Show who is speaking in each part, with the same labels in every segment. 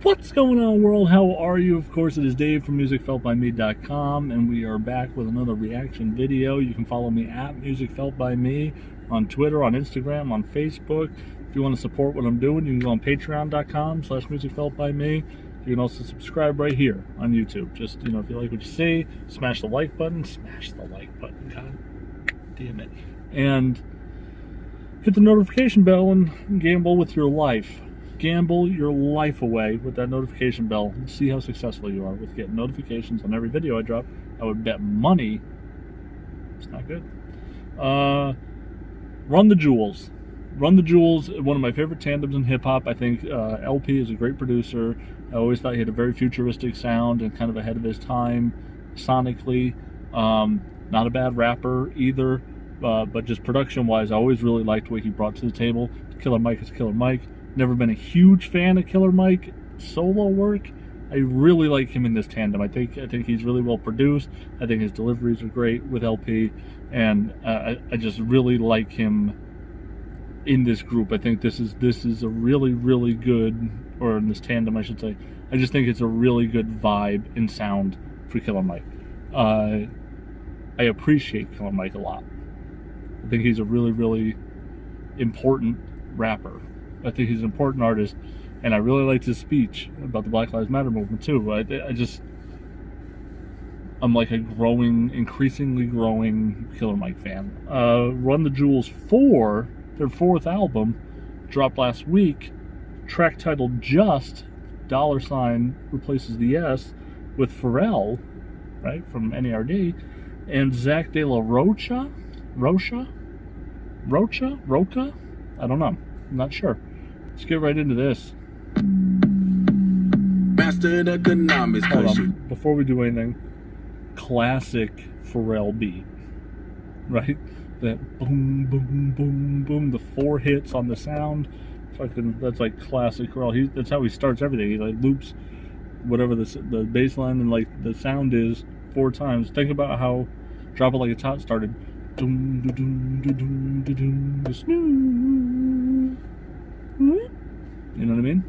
Speaker 1: What's going on, world? How are you? Of course, it is Dave from musicfeltbyme.com, and we are back with another reaction video. You can follow me at musicfeltbyme on Twitter, on Instagram, on Facebook. If you want to support what I'm doing, you can go on patreon.com/musicfeltbyme. You can also subscribe right here on YouTube. Just, if you like what you see, smash the like button. Smash the like button. God damn it. And hit the notification bell and gamble with your life. Gamble your life away with that notification bell and see how successful you are with getting notifications on every video I drop. I would bet money it's not good. Run the Jewels. Run the Jewels, one of my favorite tandems in hip-hop. I think LP is a great producer. I always thought he had a very futuristic sound and kind of ahead of his time sonically. Not a bad rapper either, but just production-wise, I always really liked what he brought to the table. Killer Mike is Killer Mike. Never been a huge fan of Killer Mike solo work. I really like him in this tandem. I think he's really well produced. I think his deliveries are great with LP, and I just really like him in this group. I think this is a really, really good, or in this tandem I should say, I just think it's a really good vibe and sound for Killer Mike. I appreciate Killer Mike a lot. I think he's a really, really important rapper. I think he's an important artist, and I really liked his speech about the Black Lives Matter movement too. I'm like a increasingly growing Killer Mike fan. Run the Jewels 4, their 4th album, dropped last week. Track titled Just, $ replaces the S with PHARREL, right, from NERD, and Zach De La Rocha? ROCHA? I don't know. I'm not sure. Let's get right into this.
Speaker 2: Mastered economics.
Speaker 1: Hold on. Before we do anything, classic PHARREL beat, right? That boom, boom, boom, boom. The 4 hits on the sound. That's like classic PHARREL. That's how he starts everything. He like loops whatever the bass line and like the sound is 4 times. Think about how Drop It Like It's Hot started. Doom, doom, doom, doom, doom, doom. You know what I mean?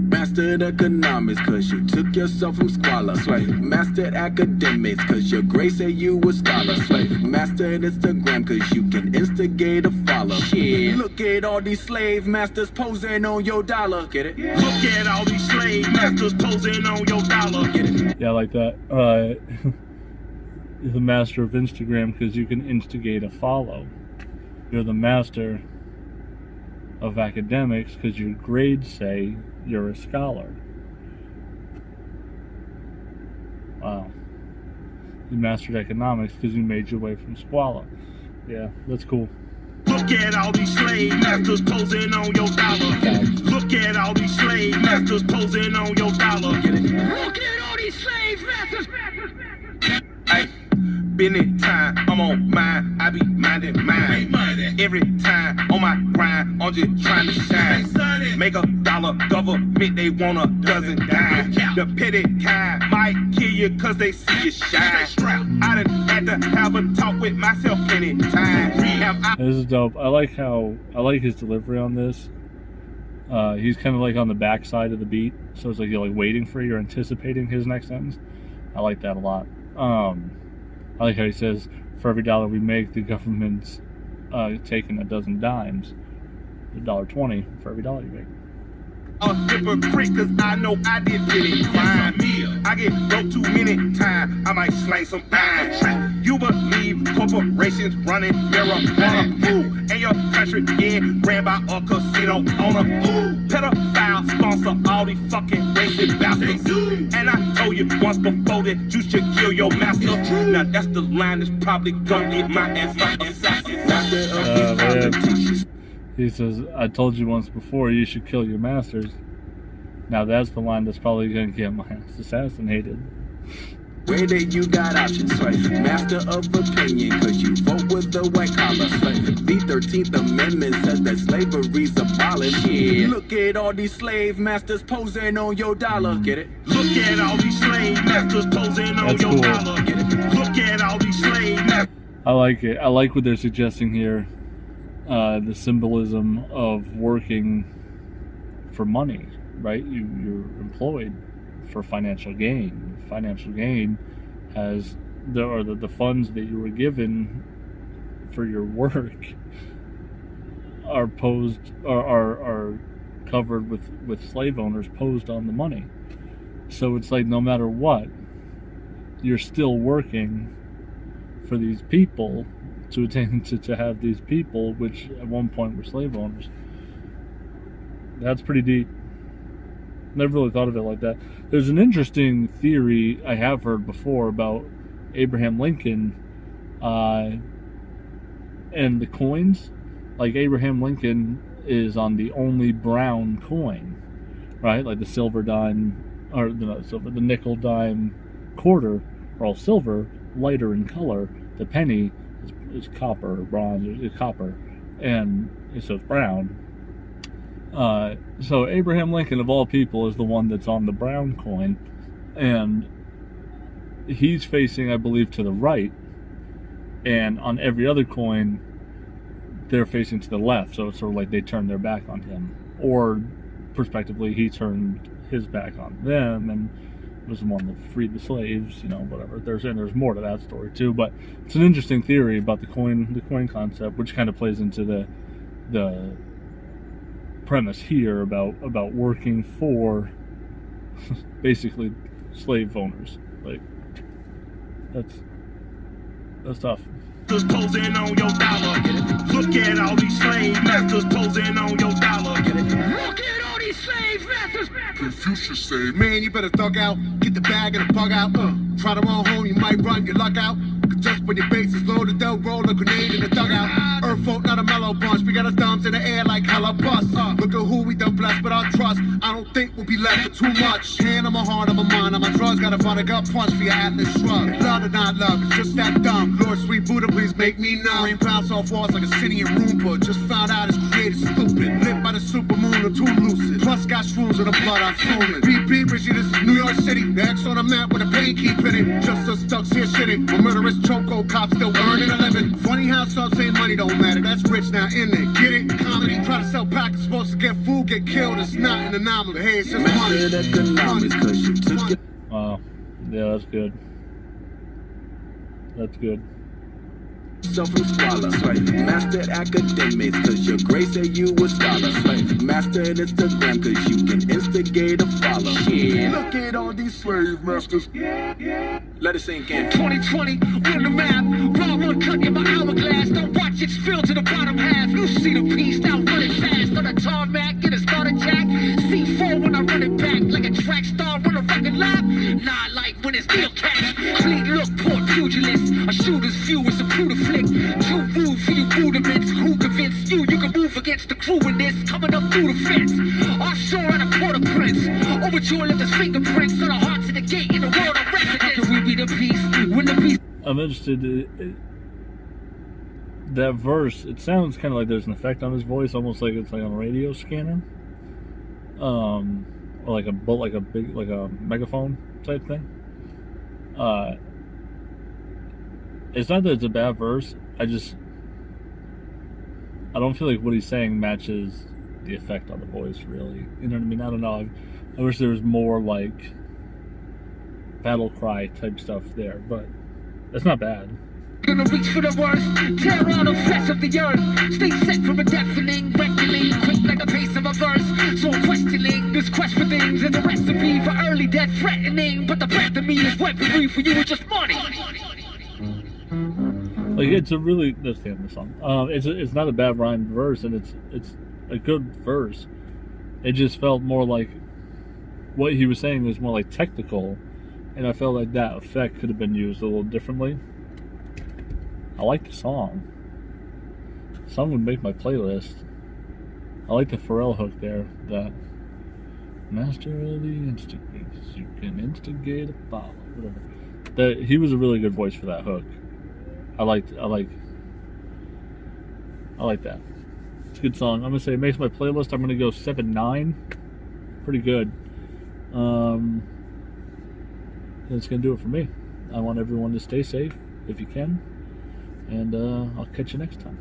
Speaker 2: Mastered economics cause you took yourself from squalor. Slave. Mastered academics cause your grades say you a scholar. Slave. Mastered Instagram cause you can instigate a follow. Shit. Look at all these slave masters posing on your dollar. Get it? Yeah. Look at all these slave masters posing on your dollar. Get it?
Speaker 1: Yeah, I like that. You're the master of Instagram because you can instigate a follow. You're the master of academics because your grades say you're a scholar. Wow. You mastered economics because you made your way from squalor. Yeah, that's cool.
Speaker 2: Look at all these slave masters posing on your dollar. Look at all these slave masters posing on your dollar. Look at all these slave masters. Hey. Been in time, I'm on mine, I be minding mine. Every time on my grind, I'm just trying to shine. Make $1, government, they want a dozen dimes. The petty kind might kill you cause they see you shine. I done had to have a talk with myself plenty times.
Speaker 1: This is dope. I like his delivery on this. He's kind of like on the back side of the beat, so it's like you're like waiting for, you're anticipating his next sentence. I like that a lot. I like how he says, for every $1 we make, the government's taking a dozen dimes. $1.20 for every $1 you make.
Speaker 2: A hypocrite, cause I know I did pretty crime. I get broke too many times, I might slice some pine. You believe corporations running marijuana, and your country getting ran by a casino owner. Pedophile sponsor all these fucking racist bastards. And I told you once before that you should kill your master. Now that's the line that's probably gonna get my ass like assassin.
Speaker 1: He says, I told you once before you should kill your masters. Now that's the line that's probably going to get my ass assassinated.
Speaker 2: Where did you got options, slave? Master of opinion, cause you vote with the white collar slave. The 13th Amendment says that slavery's abolished. Yeah. Look at all these slave masters posing on your dollar. Get it? Look at all these slave masters posing on your dollar. Get it? Look at all these slave masters.
Speaker 1: I like it. I like what they're suggesting here. The symbolism of working for money. right? You're employed for financial gain. Financial gain has the funds that you were given for your work are covered with slave owners posed on the money. So it's like no matter what, you're still working for these people to have these people, which at one point were slave owners. That's pretty deep. Never really thought of it like that. There's an interesting theory I have heard before about Abraham Lincoln and the coins. Like Abraham Lincoln is on the only brown coin, right? Like the silver dime, or not silver, the nickel dime quarter are all silver, lighter in color. The penny is copper, or bronze, is copper, and so it's brown. So Abraham Lincoln, of all people, is the one that's on the brown coin, and he's facing, I believe, to the right, and on every other coin, they're facing to the left, so it's sort of like they turned their back on him, or prospectively, he turned his back on them, and was the one that freed the slaves, whatever. There's more to that story too, but it's an interesting theory about the coin concept, which kind of plays into the premise here about working for basically slave owners. Like that's tough.
Speaker 2: Posing on your dollar. Look at all these slave masters posing on your dollar. Look at all these slave masters. Confucius said, man, you better thug out. Get the bag and the bug out. Try to run home, you might run your luck out. Just when your base is loaded, they'll roll a grenade in the dugout. Earth folk, not a mellow bunch. We got our thumbs in the air like hella bust. Look at who we done blessed with our trust. I don't think we'll be left with too much. Hand on my heart, on my mind, on my drugs. Got a vodka gut punch for your Atlas shrug. Love or not love, it's just that dumb. Lord, sweet Buddha, please make me numb. Rain bounce off walls like a city in Roomba. Just found out his creator's stupid. Lit by the supermoon or too lucid. Plus got shrooms in the blood, I'm fooling. Beep, Richie, this is New York City. The X on the map with a pain keep hitting. Just us ducks here shitting. My murderous choco cops still earning a living. Funny how some say money don't matter. That's rich now, in there. Get it? Comedy. Try to sell packets, supposed to get food, get killed. It's not an anomaly. Hey, it's just money.
Speaker 1: Wow. Yeah, that's good. That's good.
Speaker 3: So from squalor, mastered academics, cause your grades say you a scholar, mastered Instagram, cause you can instigate a follow. Yeah.
Speaker 2: Look at all these slave masters.
Speaker 3: Let it sink in.
Speaker 2: 2020, on the map. Raw one cut in my hourglass. Don't watch it spill to the bottom half. You see the piece now running fast on a tarmac, get a starter jack. C4 when I run it back like a track star on a fucking lap. Not like when it's deal cash. Clean look, poor pugilist. A shooter's view is a brutal flick. Too rude for you rudiments. Who convinced you can move against the crew in this? Coming up through the fence. Offshore at a Port-au-Prince. Overjoyed left his fingerprints on the hearts of the gate in the world of residence. How can we be the peace when the peace?
Speaker 1: I'm interested. That verse, it sounds kind of like there's an effect on his voice, almost like it's like on a radio scanner, or like a megaphone type thing. It's not that it's a bad verse. I don't feel like what he's saying matches the effect on the voice, really. You know what I mean? I don't know. I wish there was more like battle cry type stuff there, but it's not bad.
Speaker 2: Gonna reach for the worst, tear on the flesh of the earth. Stay set from a deafening, reckoning, quick like the pace of a verse. So I'm questioning this quest for things is a recipe for early death threatening. But the breath of me is weaponry for you, it's just money.
Speaker 1: Like it's a really, that's the end of the song. It's not a bad rhymed verse, and it's a good verse. It just felt more like what he was saying was more like technical, and I felt like that effect could have been used a little differently. I like the song. The song would make my playlist. I like the PHARREL hook there. That master of the instigators, you can instigate a follow. Whatever. He was a really good voice for that hook. I like that. It's a good song. I'm gonna say it makes my playlist. I'm gonna go 7-9. Pretty good. That's gonna do it for me. I want everyone to stay safe if you can. And I'll catch you next time.